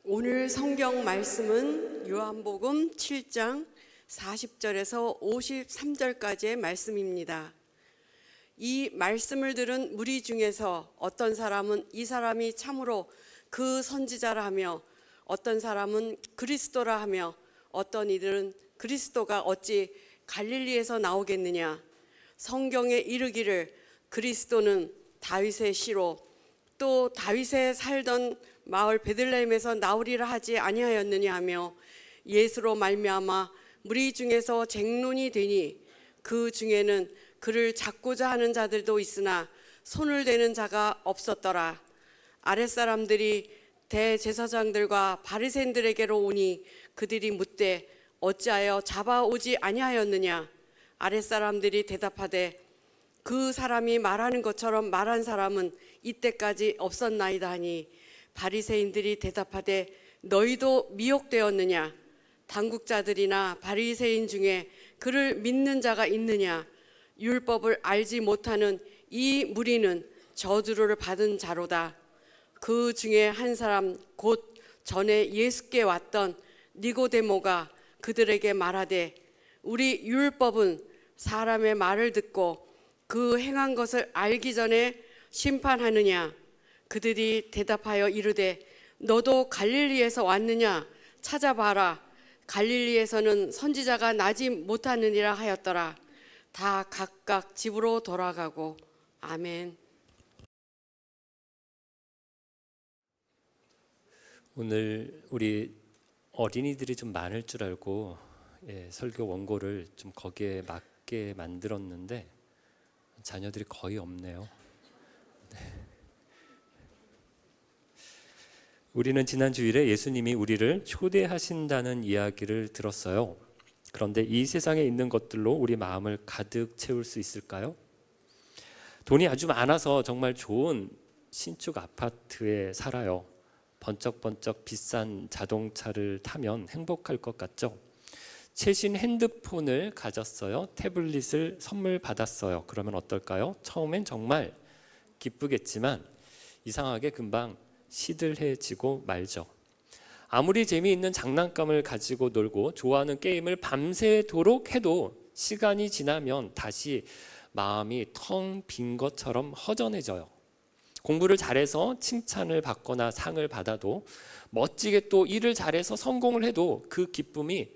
오늘 성경 말씀은 요한복음 7장 40절에서 53절까지의 말씀입니다. 이 말씀을 들은 무리 중에서 어떤 사람은 이 사람이 참으로 그 선지자라 하며, 어떤 사람은 그리스도라 하며, 어떤 이들은 그리스도가 어찌 갈릴리에서 나오겠느냐, 성경에 이르기를 그리스도는 다윗의 씨로 또 다윗의 살던 마을 베들레헴에서 나오리라 하지 아니하였느냐 하며, 예수로 말미암아 무리 중에서 쟁론이 되니 그 중에는 그를 잡고자 하는 자들도 있으나 손을 대는 자가 없었더라. 아랫사람들이 대제사장들과 바리새인들에게로 오니 그들이 묻되 어찌하여 잡아오지 아니하였느냐. 아랫사람들이 대답하되 그 사람이 말하는 것처럼 말한 사람은 이때까지 없었나이다 하니, 바리새인들이 대답하되 너희도 미혹되었느냐. 당국자들이나 바리새인 중에 그를 믿는 자가 있느냐. 율법을 알지 못하는 이 무리는 저주를 받은 자로다. 그 중에 한 사람 곧 전에 예수께 왔던 니고데모가 그들에게 말하되 우리 율법은 사람의 말을 듣고 그 행한 것을 알기 전에 심판하느냐. 그들이 대답하여 이르되 너도 갈릴리에서 왔느냐. 찾아봐라. 갈릴리에서는 선지자가 나지 못하느니라 하였더라. 다 각각 집으로 돌아가고. 아멘. 오늘 우리 어린이들이 좀 많을 줄 알고 설교 원고를 좀 거기에 맞게 만들었는데 자녀들이 거의 없네요. 우리는 지난 주일에 예수님이 우리를 초대하신다는 이야기를 들었어요. 그런데 이 세상에 있는 것들로 우리 마음을 가득 채울 수 있을까요? 돈이 아주 많아서 정말 좋은 신축 아파트에 살아요. 번쩍번쩍 비싼 자동차를 타면 행복할 것 같죠? 최신 핸드폰을 가졌어요. 태블릿을 선물 받았어요. 그러면 어떨까요? 처음엔 정말 기쁘겠지만 이상하게 금방 시들해지고 말죠. 아무리 재미있는 장난감을 가지고 놀고 좋아하는 게임을 밤새도록 해도 시간이 지나면 다시 마음이 텅 빈 것처럼 허전해져요. 공부를 잘해서 칭찬을 받거나 상을 받아도, 멋지게 또 일을 잘해서 성공을 해도 그 기쁨이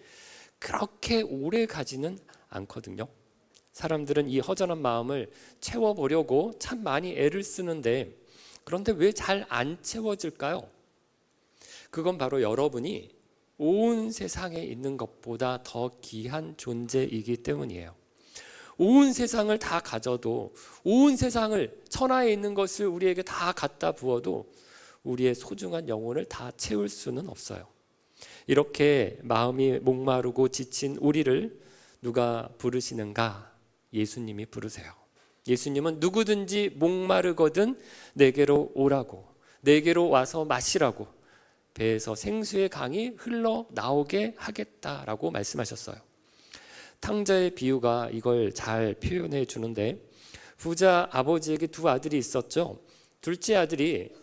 그렇게 오래 가지는 않거든요. 사람들은 이 허전한 마음을 채워보려고 참 많이 애를 쓰는데, 그런데 왜 잘 안 채워질까요? 그건 바로 여러분이 온 세상에 있는 것보다 더 귀한 존재이기 때문이에요. 온 세상을 다 가져도, 온 세상을, 천하에 있는 것을 우리에게 다 갖다 부어도 우리의 소중한 영혼을 다 채울 수는 없어요. 이렇게 마음이 목마르고 지친 우리를 누가 부르시는가? 예수님이 부르세요. 예수님은 누구든지 목마르거든 내게로 오라고, 내게로 와서 마시라고, 배에서 생수의 강이 흘러나오게 하겠다라고 말씀하셨어요. 탕자의 비유가 이걸 잘 표현해 주는데, 부자 아버지에게 두 아들이 있었죠. 둘째 아들이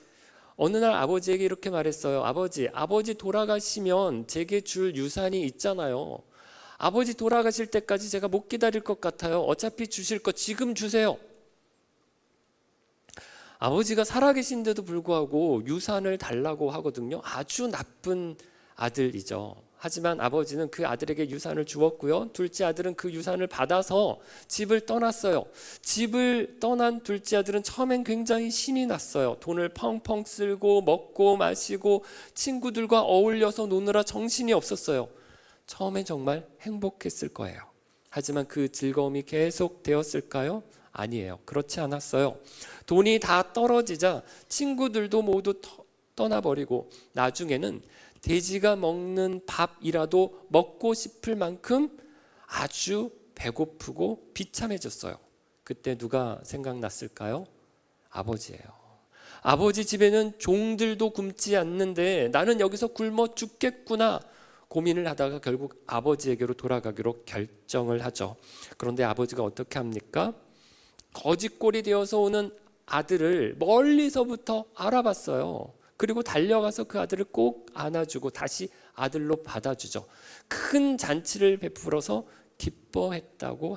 어느 날 아버지에게 이렇게 말했어요. 아버지 돌아가시면 제게 줄 유산이 있잖아요. 아버지 돌아가실 때까지 제가 못 기다릴 것 같아요. 어차피 주실 거 지금 주세요. 아버지가 살아계신데도 불구하고 유산을 달라고 하거든요. 아주 나쁜 아들이죠. 하지만 아버지는 그 아들에게 유산을 주었고요. 둘째 아들은 그 유산을 받아서 집을 떠났어요. 집을 떠난 둘째 아들은 처음엔 굉장히 신이 났어요. 돈을 펑펑 쓸고 먹고 마시고 친구들과 어울려서 노느라 정신이 없었어요. 처음엔 정말 행복했을 거예요. 하지만 그 즐거움이 계속 되었을까요? 아니에요. 그렇지 않았어요. 돈이 다 떨어지자 친구들도 모두 떠나버리고 나중에는 돼지가 먹는 밥이라도 먹고 싶을 만큼 아주 배고프고 비참해졌어요. 그때 누가 생각났을까요? 아버지예요. 아버지 집에는 종들도 굶지 않는데 나는 여기서 굶어 죽겠구나 고민을 하다가 결국 아버지에게로 돌아가기로 결정을 하죠. 그런데 아버지가 어떻게 합니까? 거지꼴이 되어서 오는 아들을 멀리서부터 알아봤어요. 그리고 달려가서 그 아들을 꼭 안아주고 다시 아들로 받아주죠. 큰 잔치를 베풀어서 기뻐했다고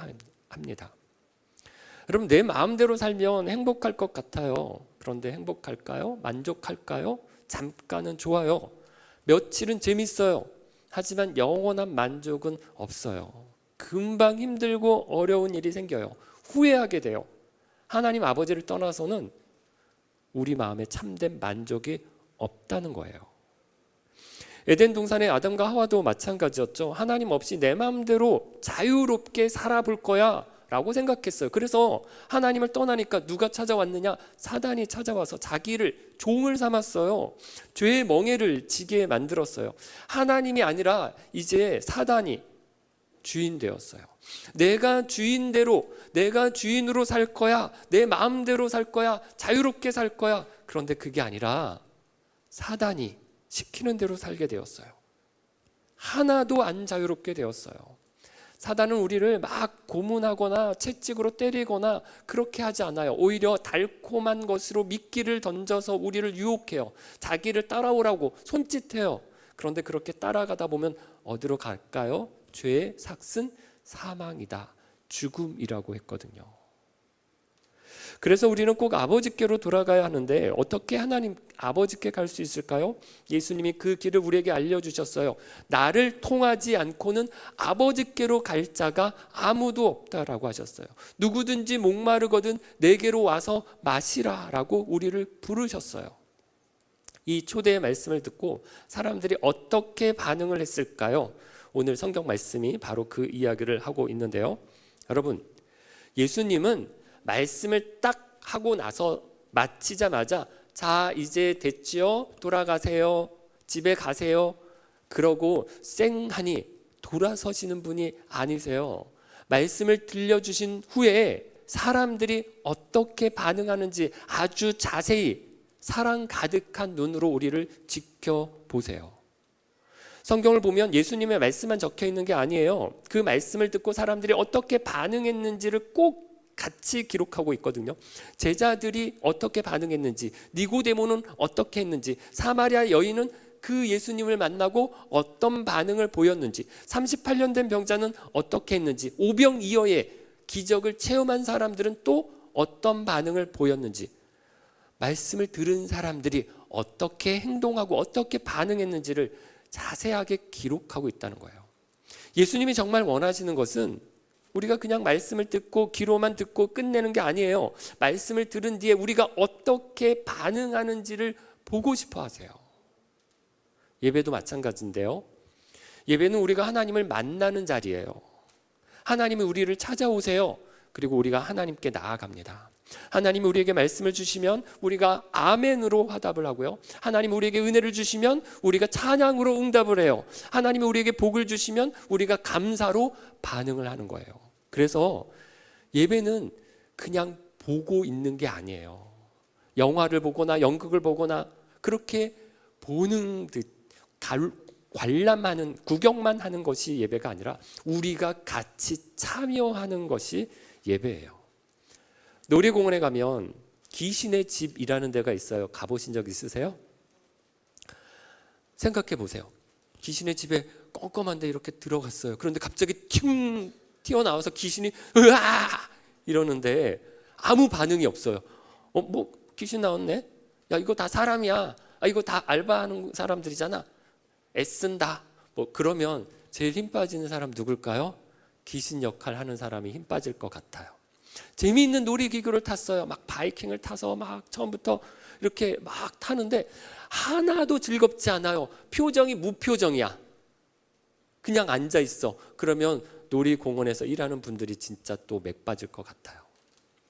합니다. 여러분, 내 마음대로 살면 행복할 것 같아요. 그런데 행복할까요? 만족할까요? 잠깐은 좋아요. 며칠은 재밌어요. 하지만 영원한 만족은 없어요. 금방 힘들고 어려운 일이 생겨요. 후회하게 돼요. 하나님 아버지를 떠나서는 우리 마음에 참된 만족이 없다는 거예요. 에덴 동산의 아담과 하와도 마찬가지였죠. 하나님 없이 내 마음대로 자유롭게 살아볼 거야 라고 생각했어요. 그래서 하나님을 떠나니까 누가 찾아왔느냐? 사단이 찾아와서 자기를 종을 삼았어요. 죄의 멍에를 지게 만들었어요. 하나님이 아니라 이제 사단이 주인 되었어요. 내가 주인대로, 내가 주인으로 살 거야, 내 마음대로 살 거야, 자유롭게 살 거야. 그런데 그게 아니라 사단이 시키는 대로 살게 되었어요. 하나도 안 자유롭게 되었어요. 사단은 우리를 막 고문하거나 채찍으로 때리거나 그렇게 하지 않아요. 오히려 달콤한 것으로 미끼를 던져서 우리를 유혹해요. 자기를 따라오라고 손짓해요. 그런데 그렇게 따라가다 보면 어디로 갈까요? 죄의 삭은 사망이다, 죽음이라고 했거든요. 그래서 우리는 꼭 아버지께로 돌아가야 하는데 어떻게 하나님 아버지께 갈 수 있을까요? 예수님이 그 길을 우리에게 알려주셨어요. 나를 통하지 않고는 아버지께로 갈 자가 아무도 없다라고 하셨어요. 누구든지 목마르거든 내게로 와서 마시라라고 우리를 부르셨어요. 이 초대의 말씀을 듣고 사람들이 어떻게 반응을 했을까요? 오늘 성경 말씀이 바로 그 이야기를 하고 있는데요. 여러분, 예수님은 말씀을 딱 하고 나서 마치자마자 자 이제 됐지요? 돌아가세요. 집에 가세요. 그러고 쌩하니 돌아서시는 분이 아니세요. 말씀을 들려주신 후에 사람들이 어떻게 반응하는지 아주 자세히 사랑 가득한 눈으로 우리를 지켜보세요. 성경을 보면 예수님의 말씀만 적혀 있는 게 아니에요. 그 말씀을 듣고 사람들이 어떻게 반응했는지를 꼭 같이 기록하고 있거든요. 제자들이 어떻게 반응했는지, 니고데모는 어떻게 했는지, 사마리아 여인은 그 예수님을 만나고 어떤 반응을 보였는지, 38년 된 병자는 어떻게 했는지, 오병이어의 기적을 체험한 사람들은 또 어떤 반응을 보였는지, 말씀을 들은 사람들이 어떻게 행동하고 어떻게 반응했는지를 자세하게 기록하고 있다는 거예요. 예수님이 정말 원하시는 것은 우리가 그냥 말씀을 듣고 귀로만 듣고 끝내는 게 아니에요. 말씀을 들은 뒤에 우리가 어떻게 반응하는지를 보고 싶어 하세요. 예배도 마찬가지인데요. 예배는 우리가 하나님을 만나는 자리예요. 하나님이 우리를 찾아오세요. 그리고 우리가 하나님께 나아갑니다. 하나님이 우리에게 말씀을 주시면 우리가 아멘으로 화답을 하고요. 하나님이 우리에게 은혜를 주시면 우리가 찬양으로 응답을 해요. 하나님이 우리에게 복을 주시면 우리가 감사로 반응을 하는 거예요. 그래서 예배는 그냥 보고 있는 게 아니에요. 영화를 보거나 연극을 보거나 그렇게 보는 듯 관람하는, 구경만 하는 것이 예배가 아니라 우리가 같이 참여하는 것이 예배예요. 놀이공원에 가면 귀신의 집이라는 데가 있어요. 가보신 적 있으세요? 생각해 보세요. 귀신의 집에 껌껌한데 이렇게 들어갔어요. 그런데 갑자기 튕 튀어나와서 귀신이 으아 이러는데 아무 반응이 없어요. 뭐 귀신 나왔네? 야 이거 다 사람이야. 이거 다 알바하는 사람들이잖아. 애쓴다. 뭐 그러면 제일 힘 빠지는 사람 누굴까요? 귀신 역할 하는 사람이 힘 빠질 것 같아요. 재미있는 놀이기구를 탔어요. 막 바이킹을 타서 막 처음부터 이렇게 막 타는데 하나도 즐겁지 않아요. 표정이 무표정이야. 그냥 앉아 있어. 그러면 놀이공원에서 일하는 분들이 진짜 또 맥 빠질 것 같아요.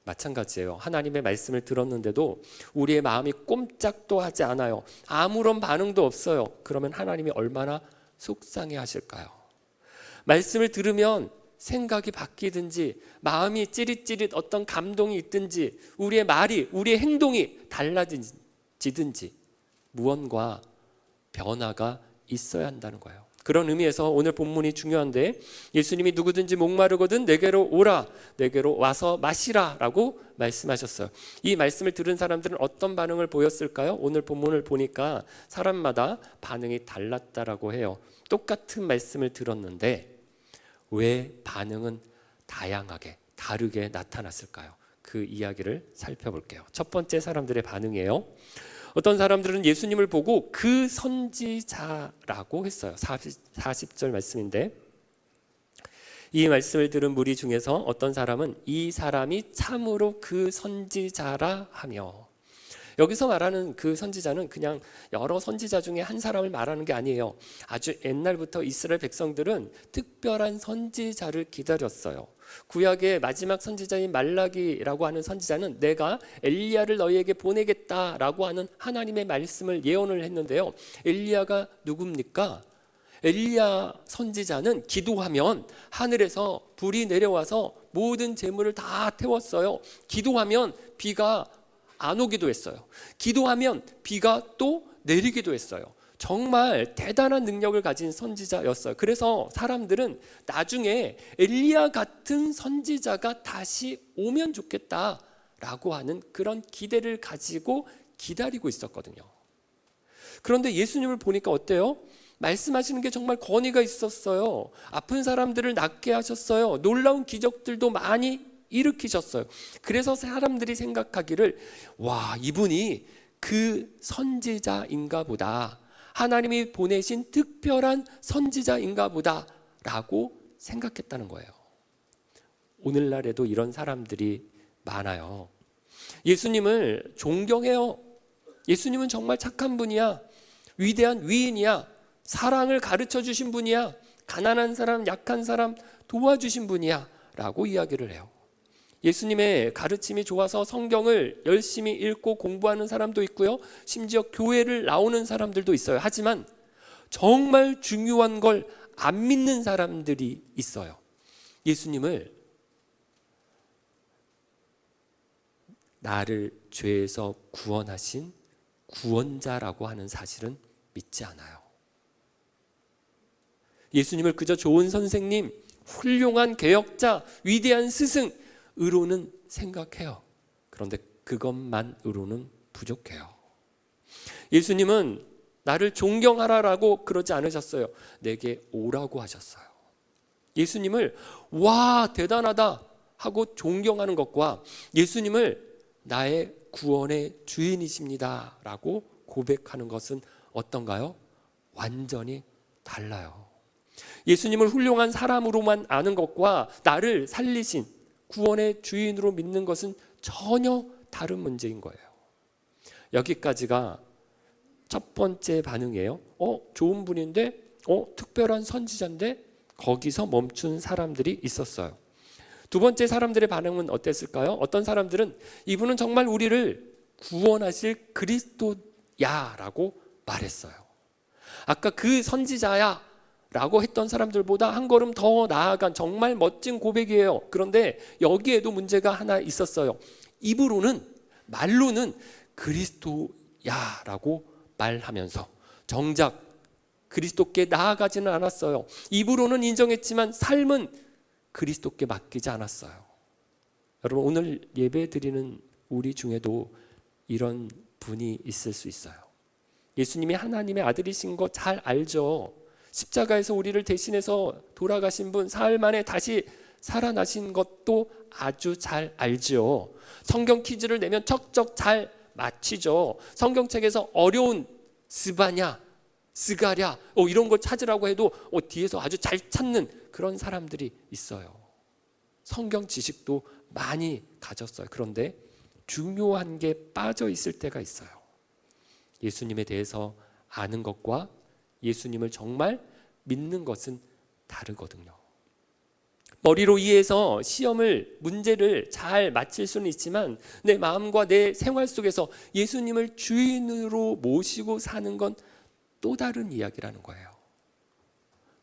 마찬가지예요. 하나님의 말씀을 들었는데도 우리의 마음이 꼼짝도 하지 않아요. 아무런 반응도 없어요. 그러면 하나님이 얼마나 속상해 하실까요? 말씀을 들으면 생각이 바뀌든지 마음이 찌릿찌릿 어떤 감동이 있든지 우리의 말이, 우리의 행동이 달라지든지 무언가 변화가 있어야 한다는 거예요. 그런 의미에서 오늘 본문이 중요한데, 예수님이 누구든지 목마르거든 내게로 오라, 내게로 와서 마시라 라고 말씀하셨어요. 이 말씀을 들은 사람들은 어떤 반응을 보였을까요? 오늘 본문을 보니까 사람마다 반응이 달랐다라고 해요. 똑같은 말씀을 들었는데 왜 반응은 다양하게 다르게 나타났을까요? 그 이야기를 살펴볼게요. 첫 번째 사람들의 반응이에요. 어떤 사람들은 예수님을 보고 그 선지자라고 했어요. 40절 말씀인데, 이 말씀을 들은 무리 중에서 어떤 사람은 이 사람이 참으로 그 선지자라 하며, 여기서 말하는 그 선지자는 그냥 여러 선지자 중에 한 사람을 말하는 게 아니에요. 아주 옛날부터 이스라엘 백성들은 특별한 선지자를 기다렸어요. 구약의 마지막 선지자인 말라기라고 하는 선지자는 내가 엘리야를 너희에게 보내겠다라고 하는 하나님의 말씀을 예언을 했는데요. 엘리야가 누굽니까? 엘리야 선지자는 기도하면 하늘에서 불이 내려와서 모든 재물을 다 태웠어요. 기도하면 비가 안 오기도 했어요. 기도하면 비가 또 내리기도 했어요. 정말 대단한 능력을 가진 선지자였어요. 그래서 사람들은 나중에 엘리야 같은 선지자가 다시 오면 좋겠다라고 하는 그런 기대를 가지고 기다리고 있었거든요. 그런데 예수님을 보니까 어때요? 말씀하시는 게 정말 권위가 있었어요. 아픈 사람들을 낫게 하셨어요. 놀라운 기적들도 많이 일으키셨어요. 그래서 사람들이 생각하기를, 와, 이분이 그 선지자인가 보다, 하나님이 보내신 특별한 선지자인가 보다 라고 생각했다는 거예요. 오늘날에도 이런 사람들이 많아요. 예수님을 존경해요. 예수님은 정말 착한 분이야. 위대한 위인이야. 사랑을 가르쳐 주신 분이야. 가난한 사람, 약한 사람 도와주신 분이야 라고 이야기를 해요. 예수님의 가르침이 좋아서 성경을 열심히 읽고 공부하는 사람도 있고요. 심지어 교회를 나오는 사람들도 있어요. 하지만 정말 중요한 걸 안 믿는 사람들이 있어요. 예수님을 나를 죄에서 구원하신 구원자라고 하는 사실은 믿지 않아요. 예수님을 그저 좋은 선생님, 훌륭한 개혁자, 위대한 스승 으로는 생각해요. 그런데 그것만으로는 부족해요. 예수님은 나를 존경하라라고 그러지 않으셨어요. 내게 오라고 하셨어요. 예수님을 와 대단하다 하고 존경하는 것과 예수님을 나의 구원의 주인이십니다 라고 고백하는 것은 어떤가요? 완전히 달라요. 예수님을 훌륭한 사람으로만 아는 것과 나를 살리신 구원의 주인으로 믿는 것은 전혀 다른 문제인 거예요. 여기까지가 첫 번째 반응이에요. 좋은 분인데, 특별한 선지자인데, 거기서 멈춘 사람들이 있었어요. 두 번째 사람들의 반응은 어땠을까요? 어떤 사람들은 이분은 정말 우리를 구원하실 그리스도야라고 말했어요. 아까 그 선지자야 라고 했던 사람들보다 한 걸음 더 나아간 정말 멋진 고백이에요. 그런데 여기에도 문제가 하나 있었어요. 입으로는, 말로는 그리스도야라고 말하면서 정작 그리스도께 나아가지는 않았어요. 입으로는 인정했지만 삶은 그리스도께 맡기지 않았어요. 여러분, 오늘 예배 드리는 우리 중에도 이런 분이 있을 수 있어요. 예수님이 하나님의 아들이신 거 잘 알죠. 십자가에서 우리를 대신해서 돌아가신 분, 사흘 만에 다시 살아나신 것도 아주 잘 알죠. 성경 퀴즈를 내면 척척 잘 맞히죠. 성경책에서 어려운 스바냐, 스가랴 이런 걸 찾으라고 해도 뒤에서 아주 잘 찾는 그런 사람들이 있어요. 성경 지식도 많이 가졌어요. 그런데 중요한 게 빠져 있을 때가 있어요. 예수님에 대해서 아는 것과 예수님을 정말 믿는 것은 다르거든요. 머리로 이해해서 시험을, 문제를 잘 맞힐 수는 있지만 내 마음과 내 생활 속에서 예수님을 주인으로 모시고 사는 건 또 다른 이야기라는 거예요.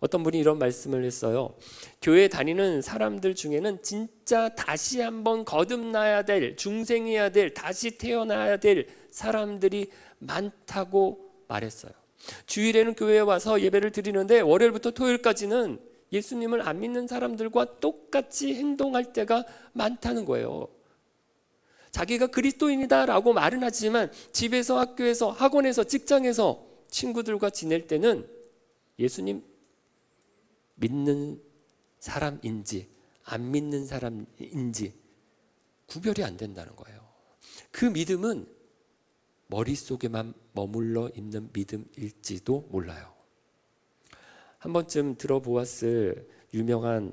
어떤 분이 이런 말씀을 했어요. 교회 다니는 사람들 중에는 진짜 다시 한번 거듭나야 될, 중생해야 될, 다시 태어나야 될 사람들이 많다고 말했어요. 주일에는 교회에 와서 예배를 드리는데 월요일부터 토요일까지는 예수님을 안 믿는 사람들과 똑같이 행동할 때가 많다는 거예요. 자기가 그리스도인이다라고 말은 하지만 집에서, 학교에서, 학원에서, 직장에서 친구들과 지낼 때는 예수님 믿는 사람인지 안 믿는 사람인지 구별이 안 된다는 거예요. 그 믿음은 머릿속에만 머물러 있는 믿음일지도 몰라요. 한 번쯤 들어보았을 유명한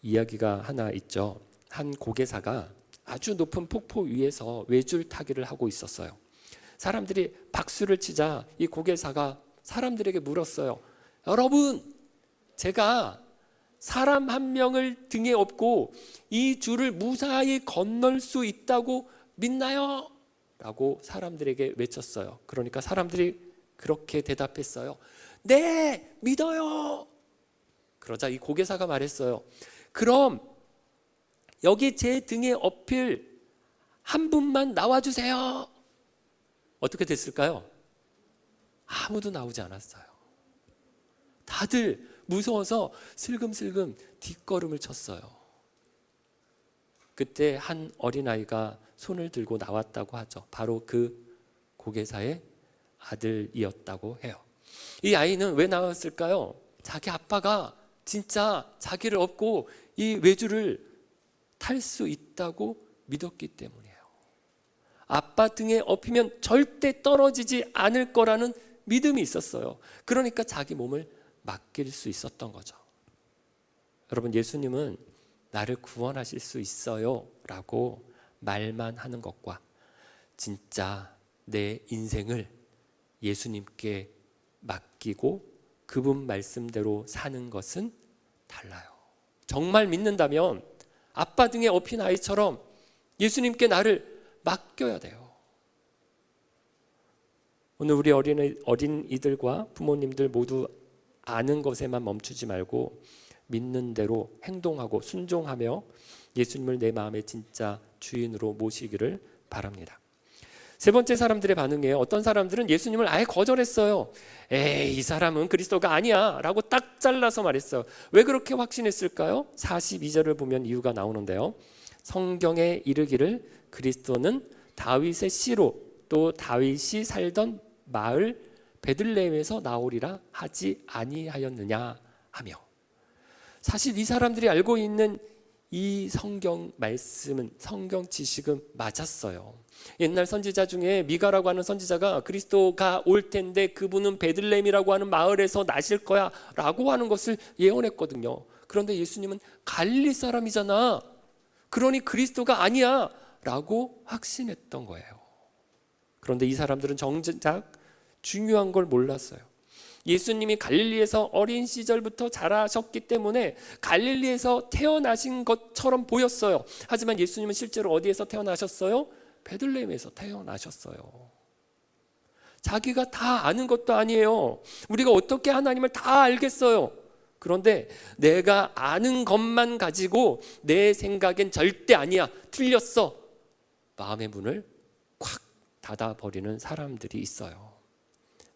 이야기가 하나 있죠. 한 고개사가 아주 높은 폭포 위에서 외줄 타기를 하고 있었어요. 사람들이 박수를 치자 이 고개사가 사람들에게 물었어요. 여러분, 제가 사람 한 명을 등에 업고 이 줄을 무사히 건널 수 있다고 믿나요? 라고 사람들에게 외쳤어요. 그러니까 사람들이 그렇게 대답했어요. 네, 믿어요. 그러자 이 고개사가 말했어요. 그럼 여기 제 등에 업힐 한 분만 나와주세요. 어떻게 됐을까요? 아무도 나오지 않았어요. 다들 무서워서 슬금슬금 뒷걸음을 쳤어요. 그때 한 어린아이가 손을 들고 나왔다고 하죠. 바로 그 고개사의 아들이었다고 해요. 이 아이는 왜 나왔을까요? 자기 아빠가 진짜 자기를 업고 이 외줄을 탈 수 있다고 믿었기 때문이에요. 아빠 등에 업히면 절대 떨어지지 않을 거라는 믿음이 있었어요. 그러니까 자기 몸을 맡길 수 있었던 거죠. 여러분, 예수님은 나를 구원하실 수 있어요 라고 말만 하는 것과 진짜 내 인생을 예수님께 맡기고 그분 말씀대로 사는 것은 달라요. 정말 믿는다면 아빠 등에 업힌 아이처럼 예수님께 나를 맡겨야 돼요. 오늘 우리 어린이들과 부모님들 모두 아는 것에만 멈추지 말고 믿는 대로 행동하고 순종하며 예수님을 내 마음의 진짜 주인으로 모시기를 바랍니다. 세 번째 사람들의 반응이에요. 어떤 사람들은 예수님을 아예 거절했어요. 에이, 이 사람은 그리스도가 아니야 라고 딱 잘라서 말했어요. 왜 그렇게 확신했을까요? 42절을 보면 이유가 나오는데요. 성경에 이르기를 그리스도는 다윗의 씨로 또 다윗이 살던 마을 베들레헴에서 나오리라 하지 아니하였느냐 하며, 사실 이 사람들이 알고 있는 이 성경 말씀은, 성경 지식은 맞았어요. 옛날 선지자 중에 미가라고 하는 선지자가 그리스도가 올 텐데 그분은 베들레헴이라고 하는 마을에서 나실 거야 라고 하는 것을 예언했거든요. 그런데 예수님은 갈릴리 사람이잖아, 그러니 그리스도가 아니야 라고 확신했던 거예요. 그런데 이 사람들은 정작 중요한 걸 몰랐어요. 예수님이 갈릴리에서 어린 시절부터 자라셨기 때문에 갈릴리에서 태어나신 것처럼 보였어요. 하지만 예수님은 실제로 어디에서 태어나셨어요? 베들레헴에서 태어나셨어요. 자기가 다 아는 것도 아니에요. 우리가 어떻게 하나님을 다 알겠어요? 그런데 내가 아는 것만 가지고 내 생각엔 절대 아니야, 틀렸어, 마음의 문을 콱 닫아버리는 사람들이 있어요.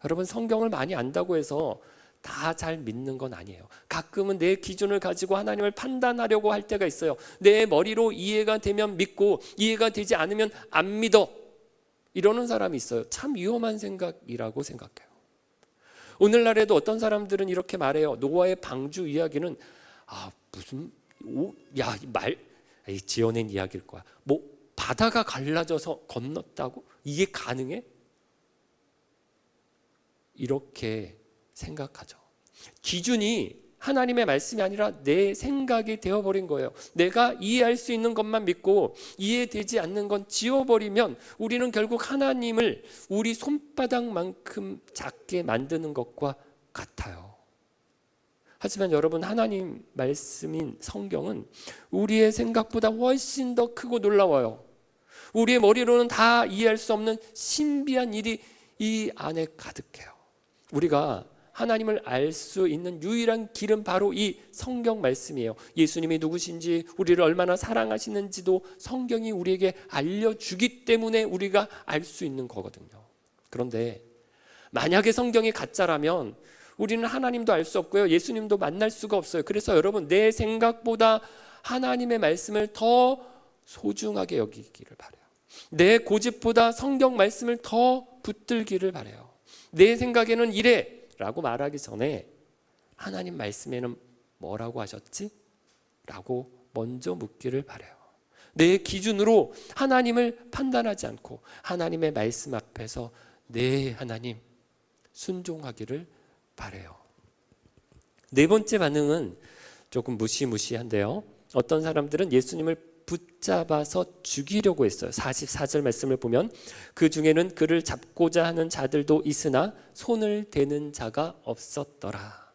여러분, 성경을 많이 안다고 해서 다 잘 믿는 건 아니에요. 가끔은 내 기준을 가지고 하나님을 판단하려고 할 때가 있어요. 내 머리로 이해가 되면 믿고 이해가 되지 않으면 안 믿어, 이러는 사람이 있어요. 참 위험한 생각이라고 생각해요. 오늘날에도 어떤 사람들은 이렇게 말해요. 노아의 방주 이야기는 지어낸 이야기일 거야. 뭐 바다가 갈라져서 건넜다고? 이게 가능해? 이렇게 생각하죠. 기준이 하나님의 말씀이 아니라 내 생각이 되어버린 거예요. 내가 이해할 수 있는 것만 믿고 이해되지 않는 건 지워버리면 우리는 결국 하나님을 우리 손바닥만큼 작게 만드는 것과 같아요. 하지만 여러분, 하나님 말씀인 성경은 우리의 생각보다 훨씬 더 크고 놀라워요. 우리의 머리로는 다 이해할 수 없는 신비한 일이 이 안에 가득해요. 우리가 하나님을 알 수 있는 유일한 길은 바로 이 성경 말씀이에요. 예수님이 누구신지, 우리를 얼마나 사랑하시는지도 성경이 우리에게 알려주기 때문에 우리가 알 수 있는 거거든요. 그런데 만약에 성경이 가짜라면 우리는 하나님도 알 수 없고요, 예수님도 만날 수가 없어요. 그래서 여러분, 내 생각보다 하나님의 말씀을 더 소중하게 여기기를 바라요. 내 고집보다 성경 말씀을 더 붙들기를 바라요. 내 생각에는 이래 라고 말하기 전에 하나님 말씀에는 뭐라고 하셨지? 라고 먼저 묻기를 바라요. 내 기준으로 하나님을 판단하지 않고 하나님의 말씀 앞에서 네, 하나님, 순종하기를 바라요. 네 번째 반응은 조금 무시무시한데요. 어떤 사람들은 예수님을 붙잡아서 죽이려고 했어요. 44절 말씀을 보면 그 중에는 그를 잡고자 하는 자들도 있으나 손을 대는 자가 없었더라.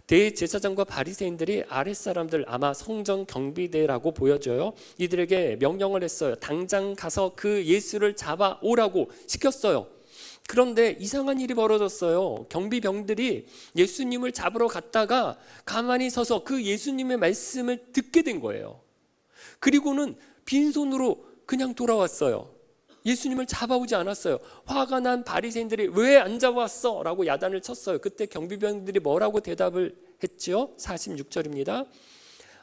대제사장과 바리새인들이 아랫사람들, 아마 성전 경비대라고 보여져요. 이들에게 명령을 했어요. 당장 가서 그 예수를 잡아오라고 시켰어요. 그런데 이상한 일이 벌어졌어요. 경비병들이 예수님을 잡으러 갔다가 가만히 서서 그 예수님의 말씀을 듣게 된 거예요. 그리고는 빈손으로 그냥 돌아왔어요. 예수님을 잡아오지 않았어요. 화가 난 바리새인들이 왜 안 잡아왔어? 라고 야단을 쳤어요. 그때 경비병들이 뭐라고 대답을 했죠? 46절입니다.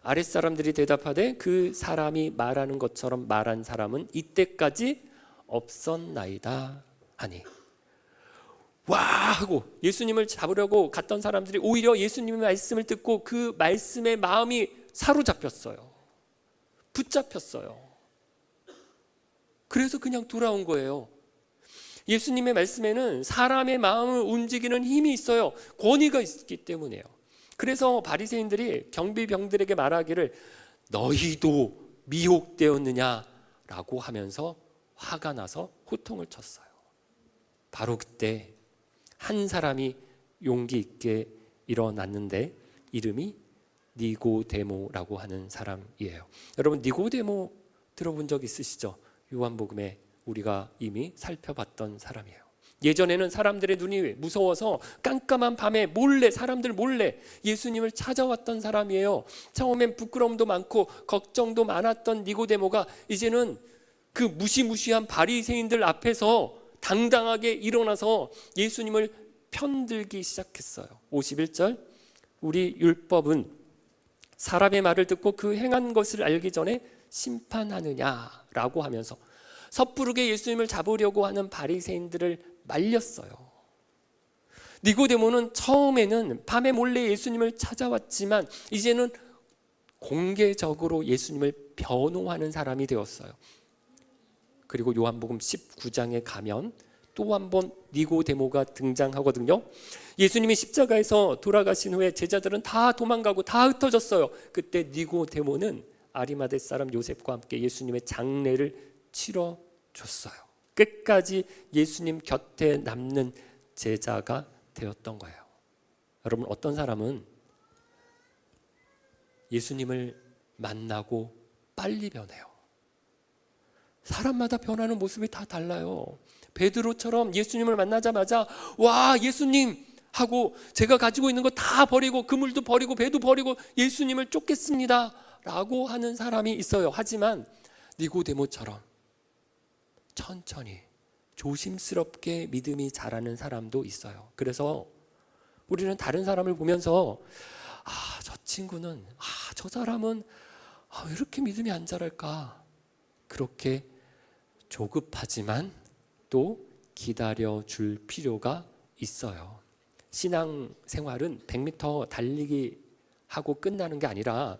아랫사람들이 대답하되 그 사람이 말하는 것처럼 말한 사람은 이때까지 없었나이다 하니, 와 하고 예수님을 잡으려고 갔던 사람들이 오히려 예수님의 말씀을 듣고 그 말씀에 마음이 사로잡혔어요. 붙잡혔어요. 그래서 그냥 돌아온 거예요. 예수님의 말씀에는 사람의 마음을 움직이는 힘이 있어요. 권위가 있기 때문이에요. 그래서 바리새인들이 경비병들에게 말하기를 너희도 미혹되었느냐라고 하면서 화가 나서 호통을 쳤어요. 바로 그때 한 사람이 용기 있게 일어났는데 이름이 니고데모라고 하는 사람이에요. 여러분, 니고데모 들어본 적 있으시죠? 요한복음에 우리가 이미 살펴봤던 사람이에요. 예전에는 사람들의 눈이 무서워서 깜깜한 밤에 몰래, 사람들 몰래 예수님을 찾아왔던 사람이에요. 처음엔 부끄러움도 많고 걱정도 많았던 니고데모가 이제는 그 무시무시한 바리새인들 앞에서 당당하게 일어나서 예수님을 편들기 시작했어요. 51절, 우리 율법은 사람의 말을 듣고 그 행한 것을 알기 전에 심판하느냐라고 하면서 섣부르게 예수님을 잡으려고 하는 바리새인들을 말렸어요. 니고데모는 처음에는 밤에 몰래 예수님을 찾아왔지만 이제는 공개적으로 예수님을 변호하는 사람이 되었어요. 그리고 요한복음 19장에 가면 또 한 번 니고데모가 등장하거든요. 예수님이 십자가에서 돌아가신 후에 제자들은 다 도망가고 다 흩어졌어요. 그때 니고데모는 아리마대 사람 요셉과 함께 예수님의 장례를 치러줬어요. 끝까지 예수님 곁에 남는 제자가 되었던 거예요. 여러분, 어떤 사람은 예수님을 만나고 빨리 변해요. 사람마다 변하는 모습이 다 달라요. 베드로처럼 예수님을 만나자마자 와, 예수님 하고 제가 가지고 있는 거 다 버리고 그물도 버리고 배도 버리고 예수님을 쫓겠습니다 라고 하는 사람이 있어요. 하지만 니고데모처럼 천천히 조심스럽게 믿음이 자라는 사람도 있어요. 그래서 우리는 다른 사람을 보면서 저 친구는, 저 사람은 왜 이렇게 믿음이 안 자랄까? 그렇게 조급하지만 또 기다려줄 필요가 있어요. 신앙생활은 100m 달리기 하고 끝나는 게 아니라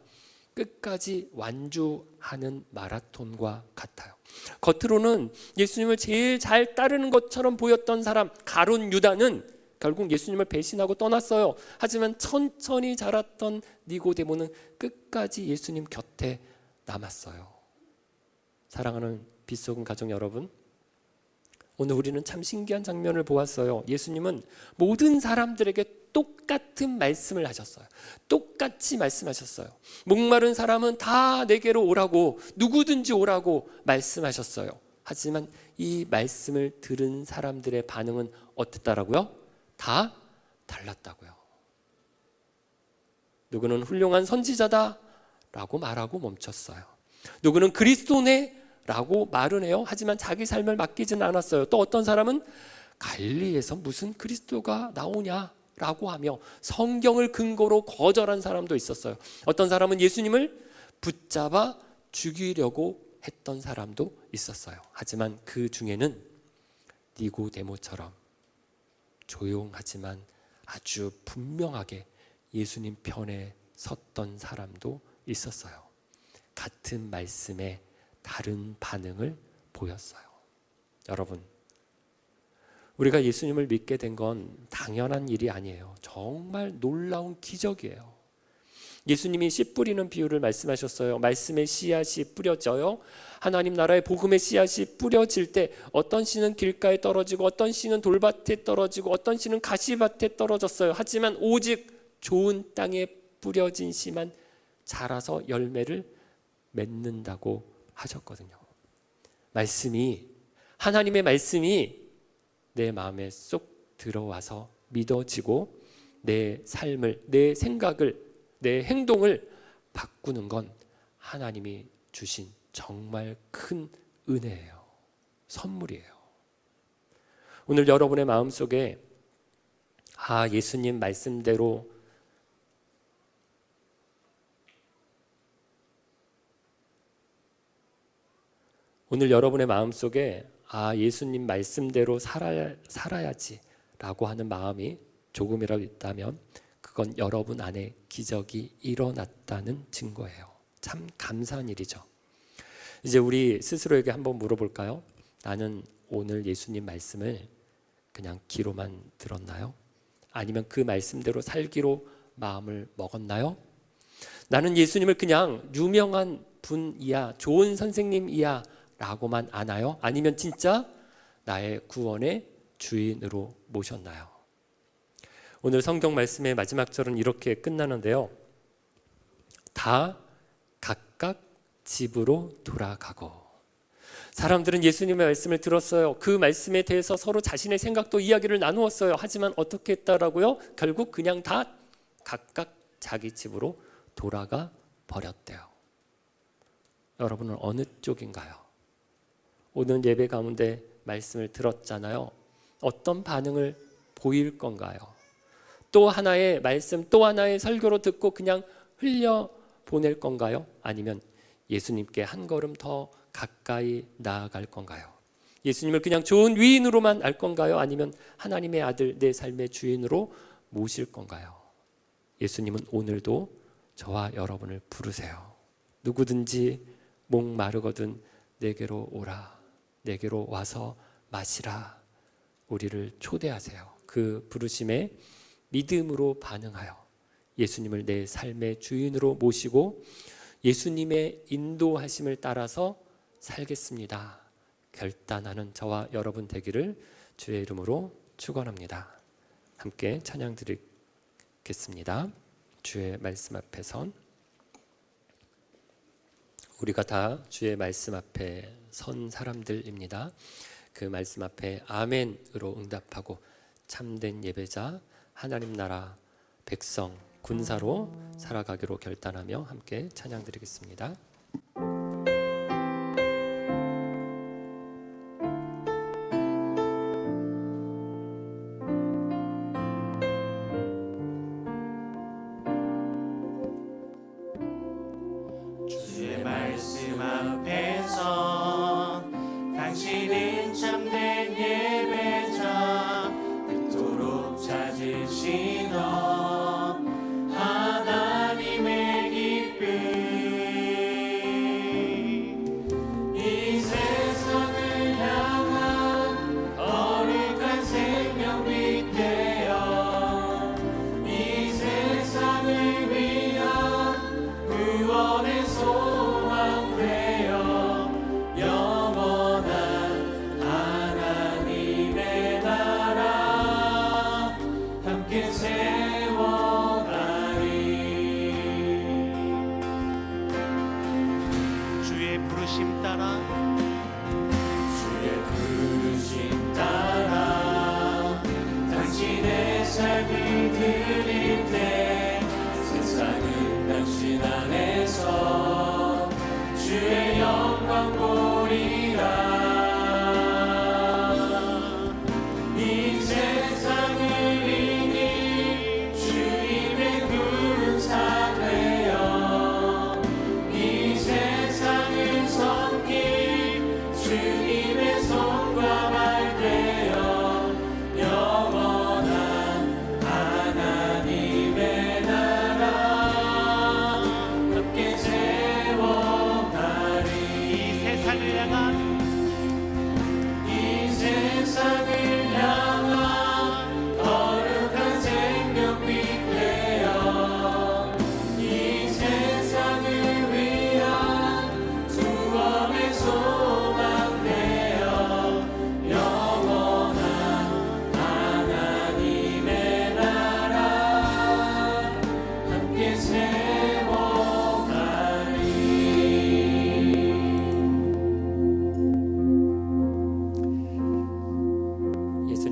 끝까지 완주하는 마라톤과 같아요. 겉으로는 예수님을 제일 잘 따르는 것처럼 보였던 사람 가룟 유다는 결국 예수님을 배신하고 떠났어요. 하지만 천천히 자랐던 니고데모는 끝까지 예수님 곁에 남았어요. 사랑하는 빛속은 가족 여러분, 오늘 우리는 참 신기한 장면을 보았어요. 예수님은 모든 사람들에게 똑같은 말씀을 하셨어요. 똑같이 말씀하셨어요. 목마른 사람은 다 내게로 오라고, 누구든지 오라고 말씀하셨어요. 하지만 이 말씀을 들은 사람들의 반응은 어땠다라고요? 다 달랐다고요. 누구는 훌륭한 선지자다 라고 말하고 멈췄어요. 누구는 그리스도네 라고 말은 해요. 하지만 자기 삶을 맡기지는 않았어요. 또 어떤 사람은 갈릴리에서 무슨 그리스도가 나오냐라고 하며 성경을 근거로 거절한 사람도 있었어요. 어떤 사람은 예수님을 붙잡아 죽이려고 했던 사람도 있었어요. 하지만 그 중에는 니고데모처럼 조용하지만 아주 분명하게 예수님 편에 섰던 사람도 있었어요. 같은 말씀에 다른 반응을 보였어요. 여러분, 우리가 예수님을 믿게 된 건 당연한 일이 아니에요. 정말 놀라운 기적이에요. 예수님이 씨 뿌리는 비유를 말씀하셨어요. 말씀의 씨앗이 뿌려져요. 하나님 나라의 복음의 씨앗이 뿌려질 때 어떤 씨는 길가에 떨어지고 어떤 씨는 돌밭에 떨어지고 어떤 씨는 가시밭에 떨어졌어요. 하지만 오직 좋은 땅에 뿌려진 씨만 자라서 열매를 맺는다고 하셨거든요. 하나님의 말씀이 내 마음에 쏙 들어와서 믿어지고 내 삶을, 내 생각을, 내 행동을 바꾸는 건 하나님이 주신 정말 큰 은혜예요. 선물이에요. 오늘 여러분의 마음속에 예수님 말씀대로 예수님 말씀대로 살아야지 라고 하는 마음이 조금이라도 있다면 그건 여러분 안에 기적이 일어났다는 증거예요. 참 감사한 일이죠. 이제 우리 스스로에게 한번 물어볼까요? 나는 오늘 예수님 말씀을 그냥 귀로만 들었나요? 아니면 그 말씀대로 살기로 마음을 먹었나요? 나는 예수님을 그냥 유명한 분이야, 좋은 선생님이야 라고만 아나요? 아니면 진짜 나의 구원의 주인으로 모셨나요? 오늘 성경 말씀의 마지막 절은 이렇게 끝나는데요. 다 각각 집으로 돌아가고. 사람들은 예수님의 말씀을 들었어요. 그 말씀에 대해서 서로 자신의 생각도 이야기를 나누었어요. 하지만 어떻게 했다라고요? 결국 그냥 다 각각 자기 집으로 돌아가 버렸대요. 여러분은 어느 쪽인가요? 오늘 예배 가운데 말씀을 들었잖아요. 어떤 반응을 보일 건가요? 또 하나의 말씀, 또 하나의 설교로 듣고 그냥 흘려보낼 건가요? 아니면 예수님께 한 걸음 더 가까이 나아갈 건가요? 예수님을 그냥 좋은 위인으로만 알 건가요? 아니면 하나님의 아들, 내 삶의 주인으로 모실 건가요? 예수님은 오늘도 저와 여러분을 부르세요. 누구든지 목마르거든 내게로 오라. 내게로 와서 마시라. 우리를 초대하세요. 그 부르심에 믿음으로 반응하여 예수님을 내 삶의 주인으로 모시고 예수님의 인도하심을 따라서 살겠습니다. 결단하는 저와 여러분 되기를 주의 이름으로 축원합니다. 함께 찬양 드리겠습니다. 주의 말씀 앞에 선 우리가 다 주의 말씀 앞에 선 사람들입니다. 그 말씀 앞에 아멘으로 응답하고 참된 예배자, 하나님 나라 백성, 군사로 살아가기로 결단하며 함께 찬양 드리겠습니다. 주의 말씀 앞에서 당신은 참된 예배자 그토록 찾으시던 하나님의 기쁨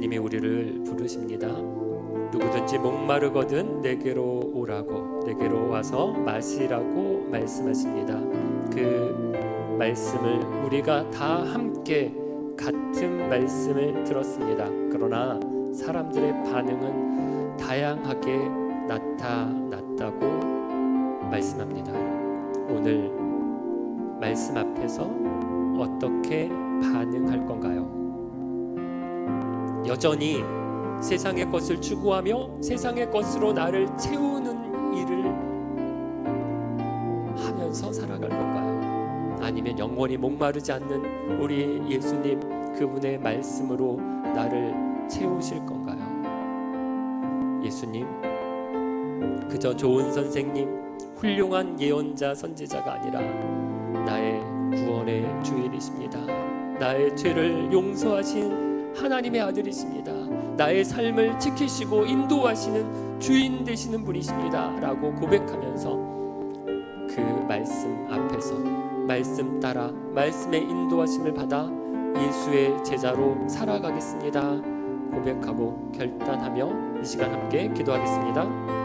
예수님이 우리를 부르십니다. 누구든지 목마르거든 내게로 오라고, 내게로 와서 마시라고 말씀하십니다. 그 말씀을 우리가 다 함께 같은 말씀을 들었습니다. 그러나 사람들의 반응은 다양하게 나타났다고 말씀합니다. 오늘 말씀 앞에서 어떻게 반응할 건가요? 여전히 세상의 것을 추구하며 세상의 것으로 나를 채우는 일을 하면서 살아갈 건가요? 아니면 영원히 목마르지 않는 우리 예수님 그분의 말씀으로 나를 채우실 건가요? 예수님 그저 좋은 선생님, 훌륭한 예언자, 선지자가 아니라 나의 구원의 주인이십니다. 나의 죄를 용서하신 하나님의 아들이십니다. 나의 삶을 지키시고 인도하시는 주인 되시는 분이십니다 라고 고백하면서 그 말씀 앞에서 말씀 따라 말씀의 인도하심을 받아 예수의 제자로 살아가겠습니다 고백하고 결단하며 이 시간 함께 기도하겠습니다.